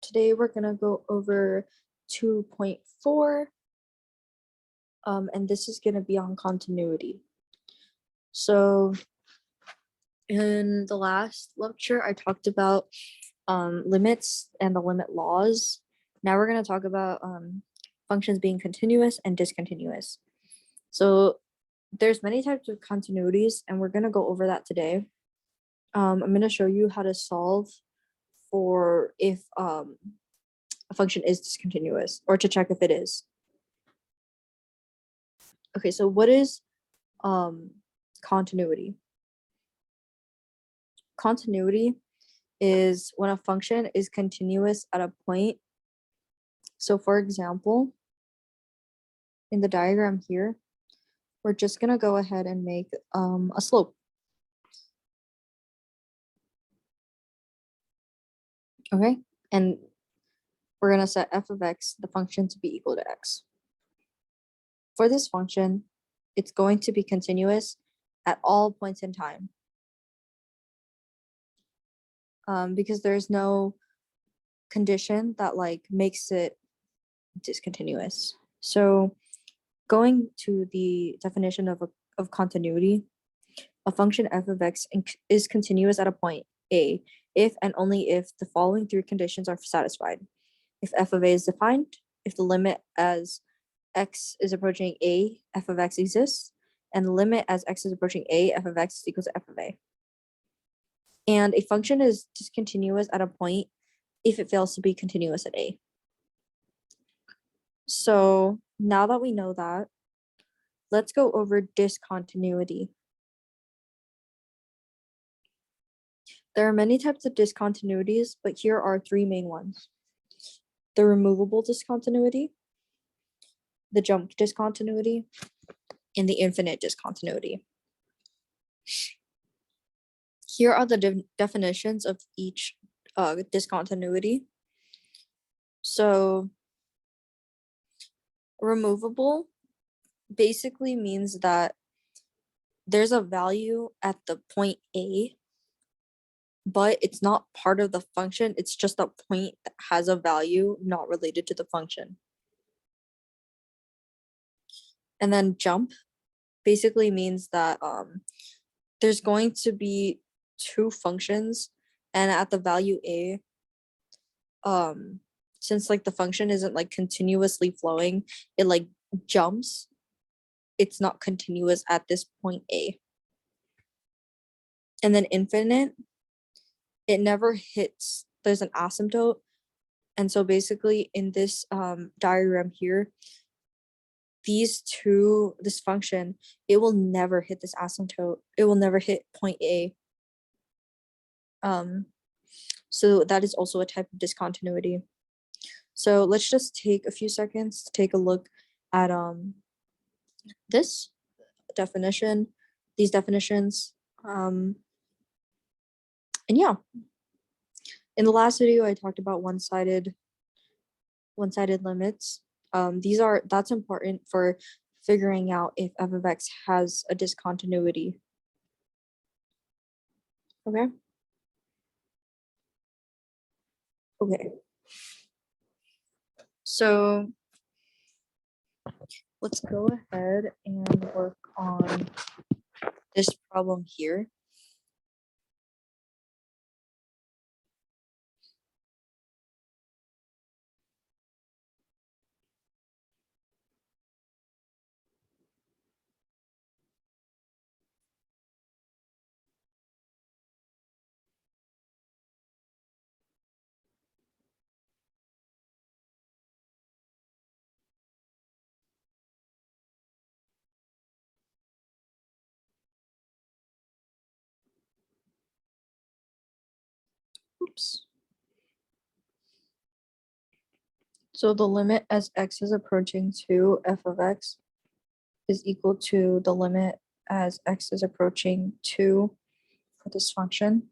Today we're gonna go over 2.4, and this is gonna be on continuity. So in the last lecture, I talked about limits and the limit laws. Now we're gonna talk about functions being continuous and discontinuous. So there's many types of continuities, and we're gonna go over that today. I'm gonna show you how to solve for if a function is discontinuous, or to check if it is. Okay, so what is continuity? Continuity is when a function is continuous at a point. So for example, in the diagram here, we're just gonna go ahead and make a slope. Okay, and we're gonna set f of x, the function, to be equal to x. For this function, it's going to be continuous at all points in time. Because there's no condition that makes it discontinuous. So going to the definition of continuity, a function f of x is continuous at a point a if and only if the following three conditions are satisfied. If f of a is defined, if the limit as x is approaching a, f of x exists, and the limit as x is approaching a, f of x is equal to f of a. And a function is discontinuous at a point if it fails to be continuous at a. So now that we know that, let's go over discontinuity. There are many types of discontinuities, but here are three main ones: the removable discontinuity, the jump discontinuity, and the infinite discontinuity. Here are the definitions of each discontinuity. So removable basically means that there's a value at the point A, but it's not part of the function. It's just a point that has a value not related to the function. And then jump basically means that there's going to be two functions, and at the value A, since the function isn't continuously flowing, it jumps. It's not continuous at this point A. And then infinite, it never hits, there's an asymptote. And so basically in this diagram here, this function, it will never hit this asymptote. It will never hit point A. So that is also a type of discontinuity. So let's just take a few seconds to take a look at this definition, these definitions. And yeah, in the last video, I talked about one-sided limits. That's important for figuring out if f of x has a discontinuity. Okay. So let's go ahead and work on this problem here. Oops. So the limit as x is approaching 2, f of x is equal to the limit as x is approaching 2 for this function.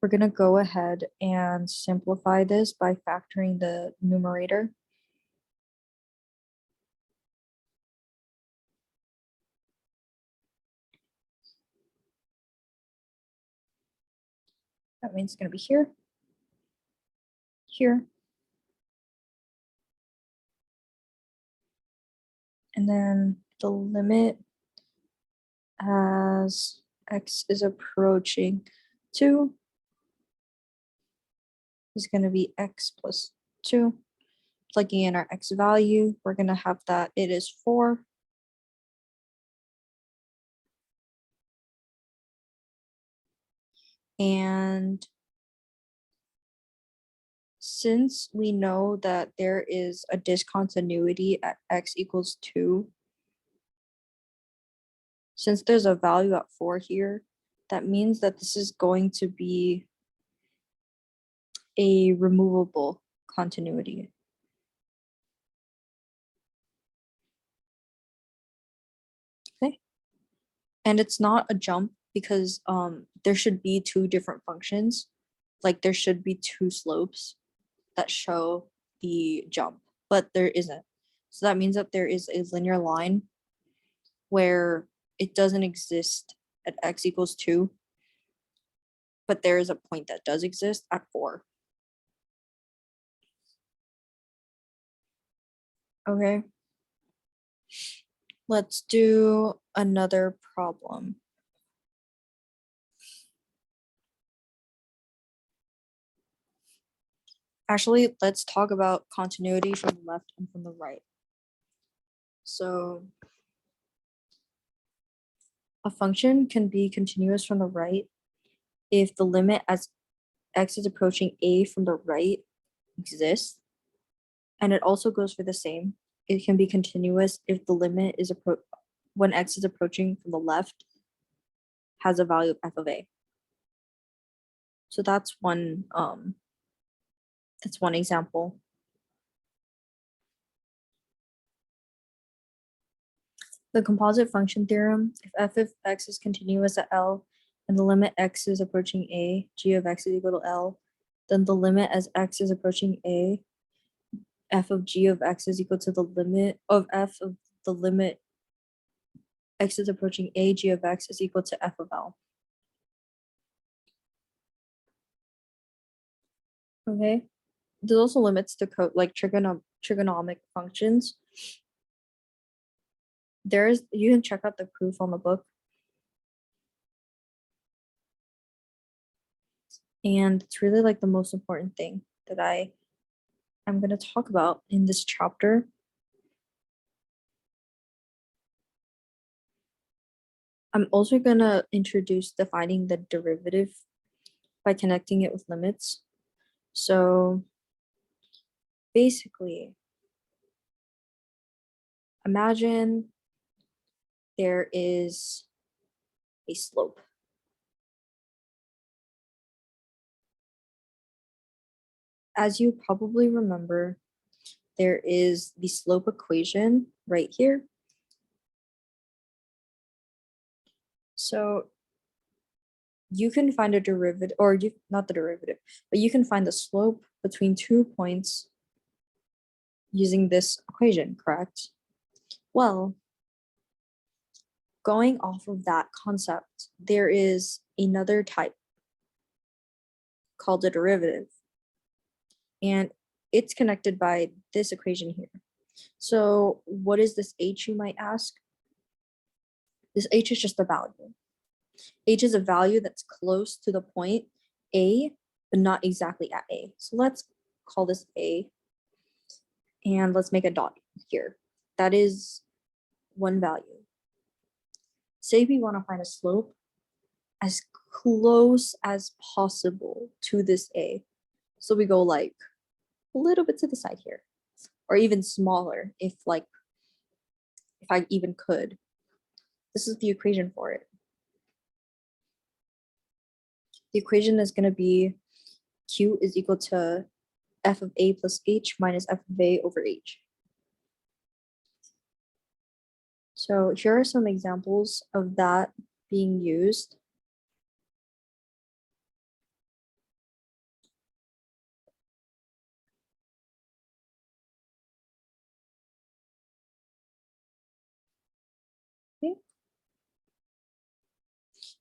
We're going to go ahead and simplify this by factoring the numerator. That means it's going to be here, here. And then the limit as x is approaching 2 is going to be x plus 2. Plugging in our x value, we're going to have that it is 4. And since we know that there is a discontinuity at x equals 2, since there's a value at 4 here, that means that this is going to be a removable continuity. Okay. And it's not a jump because there should be 2 different functions. Like there should be 2 slopes that show the jump, but there isn't. So that means that there is a linear line where it doesn't exist at x equals 2, but there is a point that does exist at 4. Okay. Let's do another problem. Actually, let's talk about continuity from the left and from the right. So a function can be continuous from the right if the limit as x is approaching a from the right exists. And it also goes for the same. It can be continuous if the limit is when x is approaching from the left has a value of f of a. So that's one example. The composite function theorem, if f of x is continuous at L and the limit x is approaching a, g of x is equal to L, then the limit as x is approaching a, f of g of x is equal to the limit of f of the limit x is approaching a, g of x is equal to f of L. Okay. There's also limits to code like trigonomic functions. You can check out the proof on the book. And it's really like the most important thing that I'm going to talk about in this chapter. I'm also going to introduce defining the derivative by connecting it with limits. So basically, imagine there is a slope. As you probably remember, there is the slope equation right here. So you can find a derivative, or not the derivative, but you can find the slope between 2 points using this equation, correct? Well, going off of that concept, there is another type called a derivative. And it's connected by this equation here. So what is this h, you might ask? This h is just a value. H is a value that's close to the point A, but not exactly at A. So let's call this A, and let's make a dot here. That is one value. Say we want to find a slope as close as possible to this A. So we go like a little bit to the side here, or even smaller if I even could. This is the equation for it. The equation is going to be Q is equal to f of a plus h minus f of a over h. So here are some examples of that being used. Okay.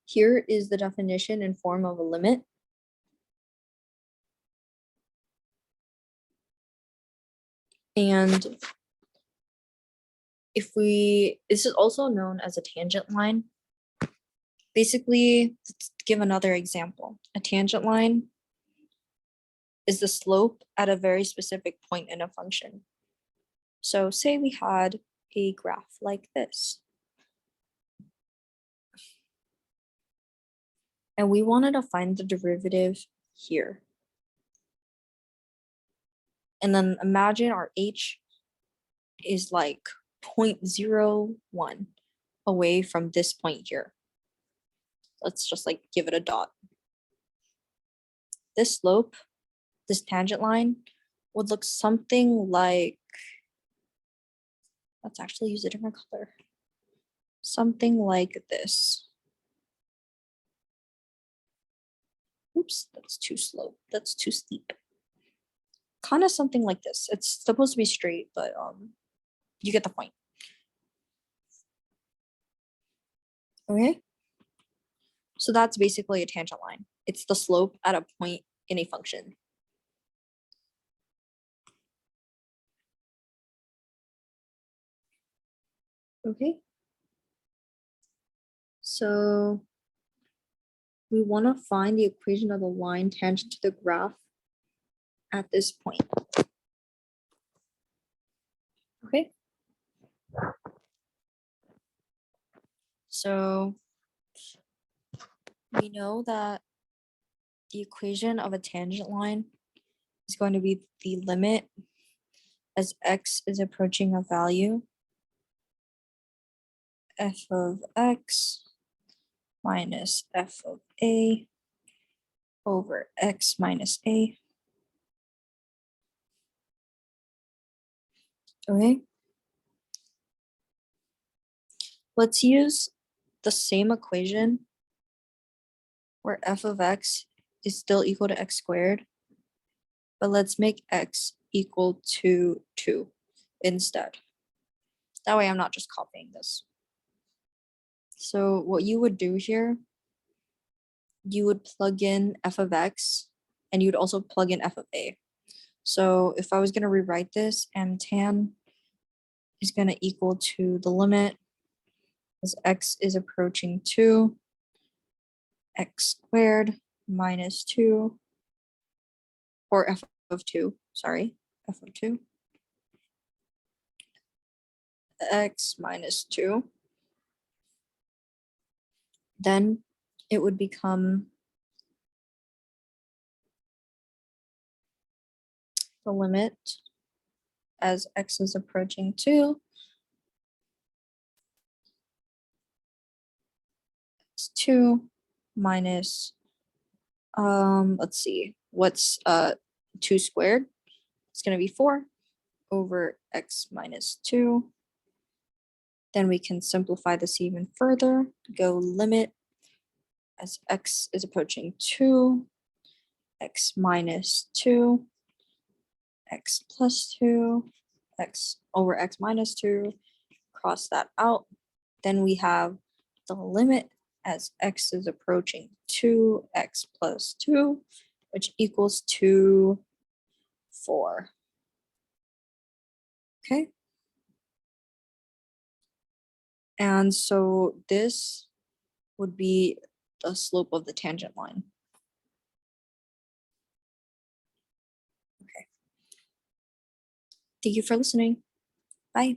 Here is the definition in form of a limit. And this is also known as a tangent line. Basically, let's give another example. A tangent line is the slope at a very specific point in a function. So say we had a graph like this. And we wanted to find the derivative here. And then imagine our h is like 0.01 away from this point here. Let's just like give it a dot. This slope, this tangent line, would look something like, let's actually use a different color. Something like this. Oops, that's too slow. That's too steep. Kind of something like this. It's supposed to be straight, but you get the point. Okay. So that's basically a tangent line. It's the slope at a point in a function. Okay. So we want to find the equation of the line tangent to the graph at this point. Okay. So we know that the equation of a tangent line is going to be the limit as x is approaching a value, f of x minus f of a over x minus a. Okay. Let's use the same equation where f of x is still equal to x squared, but let's make x equal to 2 instead. That way I'm not just copying this. So what you would do here, you would plug in f of x and you'd also plug in f of a. So if I was going to rewrite this, m tan is going to equal to the limit as x is approaching 2, x squared minus 2, or f of 2, sorry, f of 2, x minus 2. Then it would become the limit as x is approaching 2, it's 2 minus, let's see, what's 2 squared? It's going to be 4 over x minus 2. Then we can simplify this even further, go limit as x is approaching 2, x minus 2, x plus 2, x over x minus 2, cross that out. Then we have the limit as x is approaching 2, x plus 2, which equals 2, 4. Okay. And so this would be the slope of the tangent line. Okay. Thank you for listening. Bye.